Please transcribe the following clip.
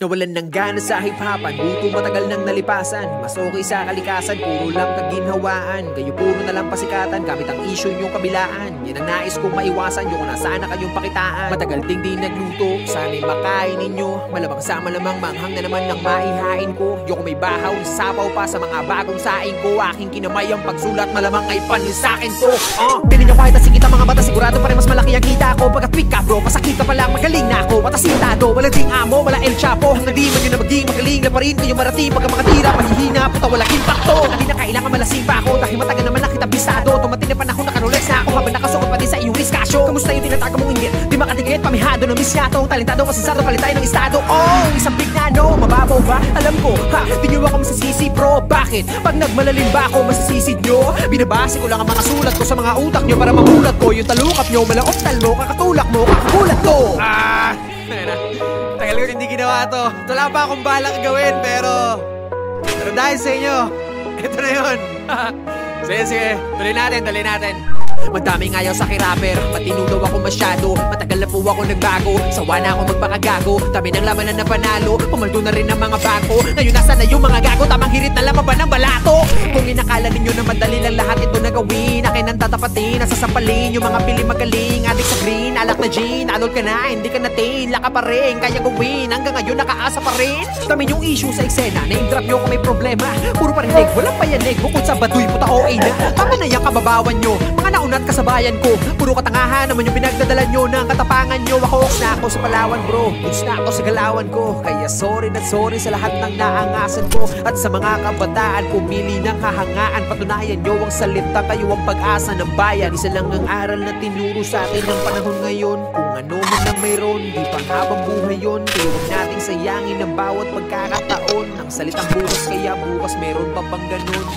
Nawalan ng gana sa hip-hopan, buto matagal nang nalipasan. Mas okay sa kalikasan, puro lang kaginhawaan. Kayo puro na lang pasikatan, gamit ang issue yung kabilaan. Yan ang nais kong maiwasan, yung nasana kayong pakitaan. Matagal ding di nagluto, sana'y makain ninyo. Malamang sa malamang, manghang na naman ng maihain ko. Yung may bahaw, sapaw pa sa mga bagong saing ko. Aking kinamay ang pagsulat, malamang ay panin sa'kin to. Pili nyo kahit nasikita mga bata, sigurado pa rin mas malaki ang kita ko. Pagka-tweak ka bro, masakit ka palang, magaling na ako. Matasintado, wala ding amo, wala El Chapo. Hanggang di man yun na maging magaling na pa rin kayo marating. Pagka mga tira, mahihina, puta walang impacto. Hindi na kailangan malasing pa ako, dahil matagal naman nakita bisado. Tumating na panahon, nakarolex na ako habang nakasuot pa din sa iyong diskasyo. Kamusta yung tinatago mong inggit? Di makatigit, pamihado ng misyatong talentado, kasensado, palitay ng estado. Isang big na no, mababaw ba? Alam ko, di nyo ako masisisi bro. Bakit? Pag nagmalalim ba ako, masisisid nyo? Binabase ko lang ang mga sulat ko sa mga utak nyo para mamulat ko yung talukap nyo, malaoptal mo, kakatulak mo, kakakulat ko. Tagal ko hindi ginawa to. Wala pa akong balak gawin, pero dahil sa inyo, ito na yun. Sige, tuloy natin. Madaming ayaw sa kirapper, matino daw ako masyado. Matagal na po ako nagbago, sawa na ako magpakagago. Dami ng laman na napanalo, pumaldo na rin ang mga bako. Ngayon nasa na yung mga gago, tamang hirit na lamang ba ng balato? Kung inakala ninyo na madali lang lahat ito na gawin, akin ang tatapatin, nasasampalin yung mga pili magaling. Adik sa green, alak na gin, adult ka na, hindi ka natin, laka pa rin, kaya gawin. Hanggang ngayon nakaasa pa rin. Dami yung issue sa eksena, name drop nyo kung may problema. Puro parinig, walang payanig, bukod sa baduy puta OA na. Tama na yung kababawan nyo, mga naunat kasabayan ko. Puro katangahan naman yung pinagdadala nyo ng katapangan nyo. Ako na ako sa Palawan bro, goods na ako sa galawan ko. Kaya sorry na sorry sa lahat ng naangasan ko. At sa mga kabataan, pumili ng kahangaan. Patunayan nyo ang salita, kayo ang pag-asa ng bayan. Isa lang ang aral na tinuro sa akin ng panahon ngayon. Kung ano man ang mayroon, di pang habang buhay yun. Kaya huwag nating sayangin ang bawat pagkakataon. Ang salitang bukas, kaya bukas meron pa bang ganun?